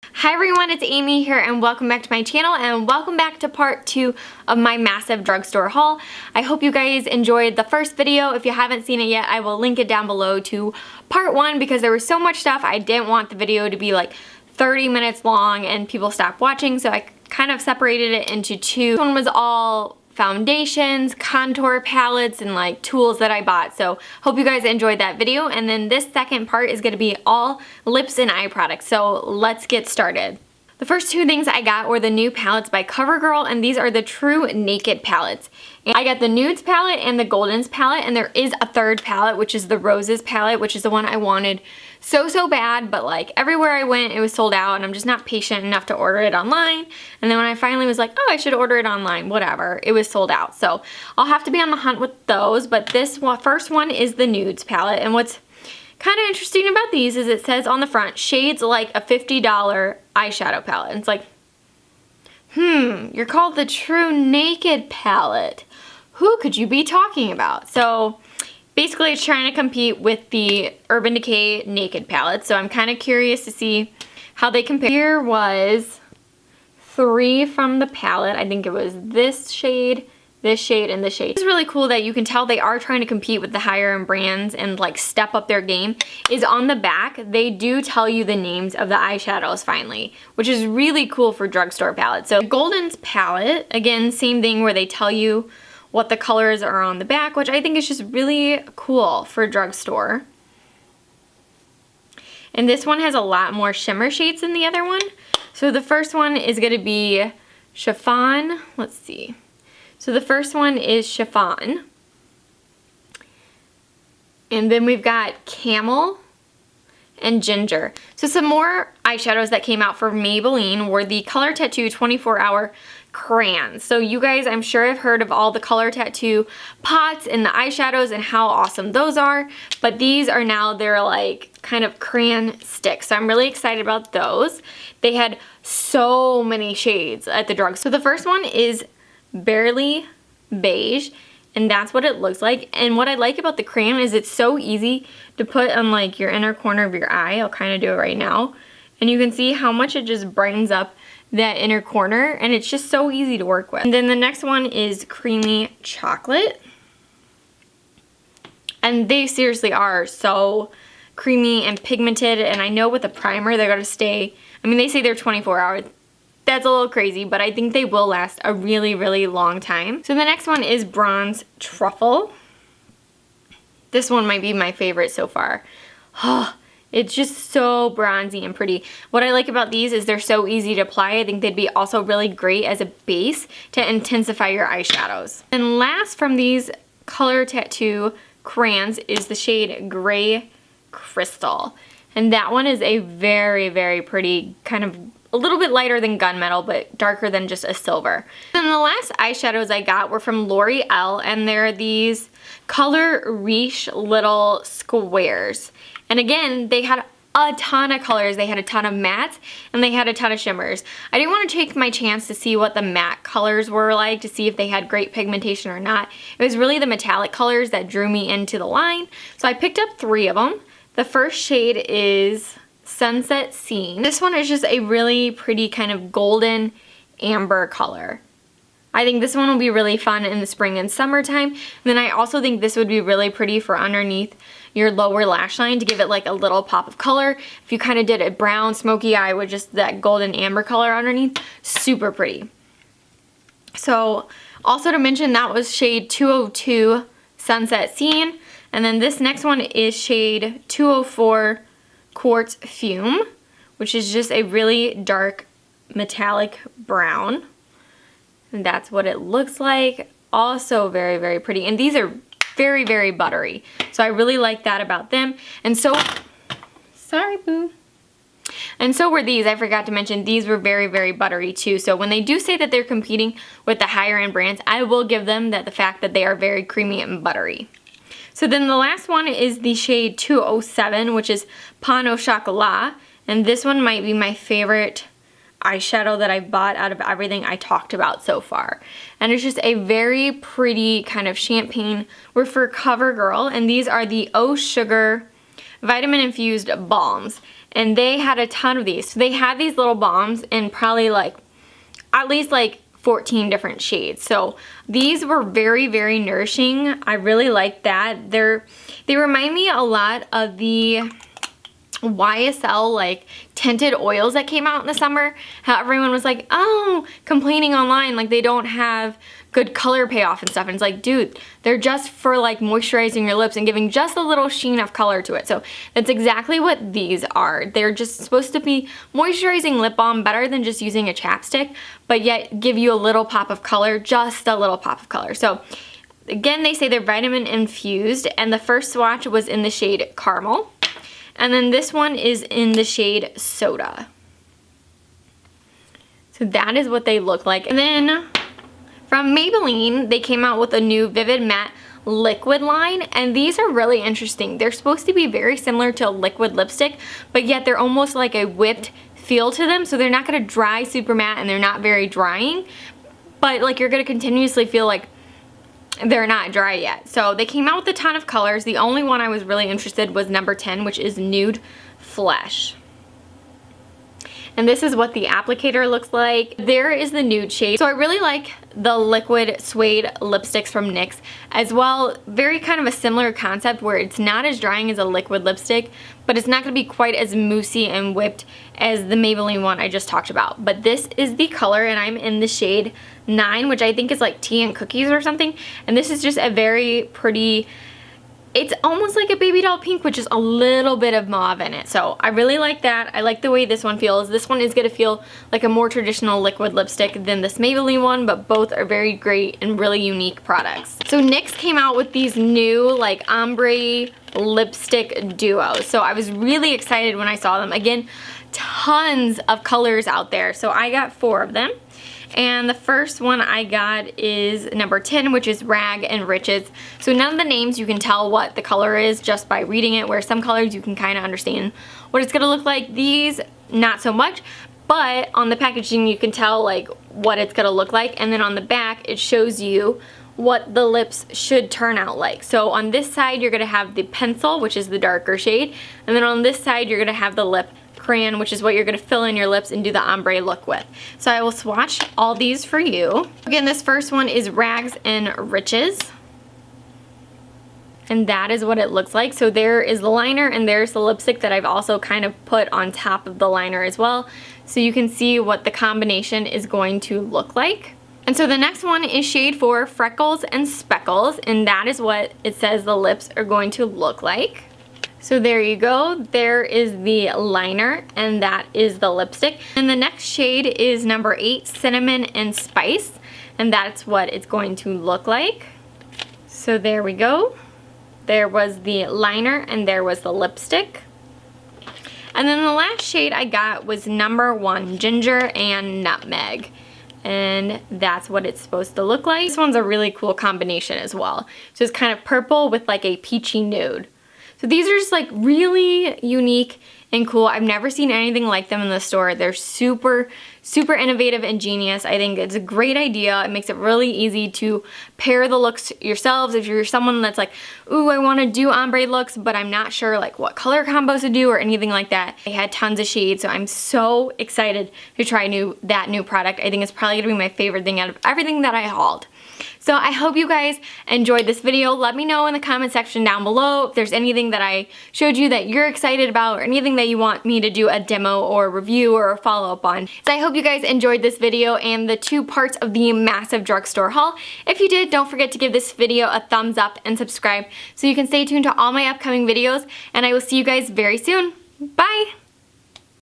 Hi everyone, it's Amy here and welcome back to my channel and welcome back to part 2 of my massive drugstore haul. I hope you guys enjoyed the first video. If you haven't seen it yet, I will link it down below to part 1 because there was so much stuff. I didn't want the video to be like 30 minutes long and people stopped watching, so I kind of separated it into 2. One was all foundations, contour palettes, and like tools that I bought. So hope you guys enjoyed that video. And then this second part is going to be all lips and eye products. So let's get started. The first 2 things I got were the new palettes by CoverGirl, and these are the True Naked palettes. And I got the Nudes palette and the Goldens palette, and there is a third palette, which is the Roses palette, which is the one I wanted so bad, but like everywhere I went, it was sold out, and I'm just not patient enough to order it online. And then when I finally was like, oh, I should order it online, whatever, it was sold out. So I'll have to be on the hunt with those, but this first one is the Nudes palette, and what's kind of interesting about these is it says on the front, shades like a $50 eyeshadow palette. And it's like, you're called the True Naked palette. Who could you be talking about? So basically it's trying to compete with the Urban Decay Naked palette. So I'm kind of curious to see how they compare. Here was 3 from the palette. I think it was this shade, and this shade. It's really cool that you can tell they are trying to compete with the higher end brands and like step up their game. Is on the back, they do tell you the names of the eyeshadows finally, which is really cool for drugstore palettes. So Goldens palette, again, same thing where they tell you what the colors are on the back, which I think is just really cool for drugstore. And this one has a lot more shimmer shades than the other one. So the first one is gonna be Chiffon. Let's see. So the first one is Chiffon. And then we've got Camel and Ginger. So some more eyeshadows that came out for Maybelline were the Color Tattoo 24-hour crayons. So you guys, I'm sure have heard of all the Color Tattoo pots and the eyeshadows and how awesome those are. But these are now, they're like kind of crayon sticks. So I'm really excited about those. They had so many shades at the drugstore. So the first one is Barely Beige, and that's what it looks like. And what I like about the crayon is it's so easy to put on like your inner corner of your eye. I'll kind of do it right now, and you can see how much it just brightens up that inner corner, and it's just so easy to work with. And then the next one is Creamy Chocolate, and they seriously are so creamy and pigmented. And I know with the primer they're gonna stay, I mean, they say they're 24 hours. That's a little crazy, but I think they will last a really long time. So the next one is Bronze Truffle. This one might be my favorite so far. Oh, it's just so bronzy and pretty. What I like about these is they're so easy to apply. I think they'd be also really great as a base to intensify your eyeshadows. And last from these Color Tattoo crayons is the shade Gray Crystal. And that one is a very pretty, kind of a little bit lighter than gunmetal, but darker than just a silver. And the last eyeshadows I got were from L'Oreal, and they're these Color Riche little squares. And again, they had a ton of colors. They had a ton of mattes, and they had a ton of shimmers. I didn't want to take my chance to see what the matte colors were like, to see if they had great pigmentation or not. It was really the metallic colors that drew me into the line. So I picked up 3 of them. The first shade is Sunset Scene. This one is just a really pretty kind of golden amber color. I think this one will be really fun in the spring and summertime. And then I also think this would be really pretty for underneath your lower lash line to give it like a little pop of color. If you kind of did a brown smoky eye with just that golden amber color underneath, super pretty. So also to mention, that was shade 202 Sunset Scene. And then this next one is shade 204 Quartz Fume, which is just a really dark metallic brown. And that's what it looks like. Also very pretty. And these are very buttery. So I really like that about them. And so, sorry boo. And so were these. I forgot to mention these were very buttery too. So when they do say that they're competing with the higher end brands, I will give them that the fact that they are very creamy and buttery. So then the last one is the shade 207, which is Pain au Chocolat. And this one might be my favorite eyeshadow that I've bought out of everything I talked about so far. And it's just a very pretty kind of champagne. We're for CoverGirl, and these are the Oh Sugar Vitamin Infused Balms. and they had a ton of these. So they had these little balms in probably like at least like 14 different shades. So these were very, very nourishing. I really like that. They remind me a lot of the YSL like tinted oils that came out in the summer. How everyone was like, oh, complaining online like they don't have good color payoff and stuff. And it's like, dude, they're just for like moisturizing your lips and giving just a little sheen of color to it. So that's exactly what these are. They're just supposed to be moisturizing lip balm, better than just using a chapstick, but yet give you a little pop of color, just a little pop of color. So again, they say they're vitamin infused, and the first swatch was in the shade Caramel. And then this one is in the shade Soda. So that is what they look like. And then from Maybelline, they came out with a new Vivid Matte liquid line, and these are really interesting. They're supposed to be very similar to a liquid lipstick, but yet they're almost like a whipped feel to them. So they're not going to dry super matte, and they're not very drying, but like you're going to continuously feel like they're not dry yet. So they came out with a ton of colors. The only one I was really interested was number 10, which is Nude Flesh. And this is what the applicator looks like. There is the nude shade. So I really like the liquid suede lipsticks from NYX as well. Very kind of a similar concept where it's not as drying as a liquid lipstick, but it's not going to be quite as moussey and whipped as the Maybelline one I just talked about. But this is the color, and I'm in the shade 9, which I think is like tea and cookies or something. And this is just a very pretty, it's almost like a baby doll pink with just a little bit of mauve in it. So I really like that. I like the way this one feels. This one is going to feel like a more traditional liquid lipstick than this Maybelline one, but both are very great and really unique products. So NYX came out with these new like ombre lipstick duos. So I was really excited when I saw them. Again, tons of colors out there. So I got 4 of them. And the first one I got is number 10, which is Rag and Riches. So none of the names you can tell what the color is just by reading it, where some colors you can kind of understand what it's going to look like. These, not so much, but on the packaging you can tell like what it's going to look like. And then on the back it shows you what the lips should turn out like. So on this side you're going to have the pencil, which is the darker shade, and then on this side you're going to have the lip crayon, which is what you're going to fill in your lips and do the ombre look with. So I will swatch all these for you. Again, this first one is Rags and Riches. And that is what it looks like. So there is the liner, and there's the lipstick that I've also kind of put on top of the liner as well. So you can see what the combination is going to look like. And so the next one is shade 4, Freckles and Speckles, and that is what it says the lips are going to look like. So there you go. There is the liner, and that is the lipstick. And the next shade is number 8, Cinnamon and Spice, and that's what it's going to look like. So there we go. There was the liner, and there was the lipstick. And then the last shade I got was number 1, Ginger and Nutmeg. And that's what it's supposed to look like. This one's a really cool combination as well. So it's kind of purple with like a peachy nude. So these are just like really unique and cool. I've never seen anything like them in the store. They're super, super innovative and genius. I think it's a great idea. It makes it really easy to pair the looks yourselves. If you're someone that's like, ooh, I want to do ombre looks, but I'm not sure like what color combos to do or anything like that. They had tons of shades, so I'm so excited to try that new product. I think it's probably gonna be my favorite thing out of everything that I hauled. So I hope you guys enjoyed this video. Let me know in the comment section down below if there's anything that I showed you that you're excited about, or anything that you want me to do a demo or a review or a follow-up on. So I hope you guys enjoyed this video and the 2 parts of the massive drugstore haul. If you did, don't forget to give this video a thumbs up and subscribe so you can stay tuned to all my upcoming videos, and I will see you guys very soon. Bye!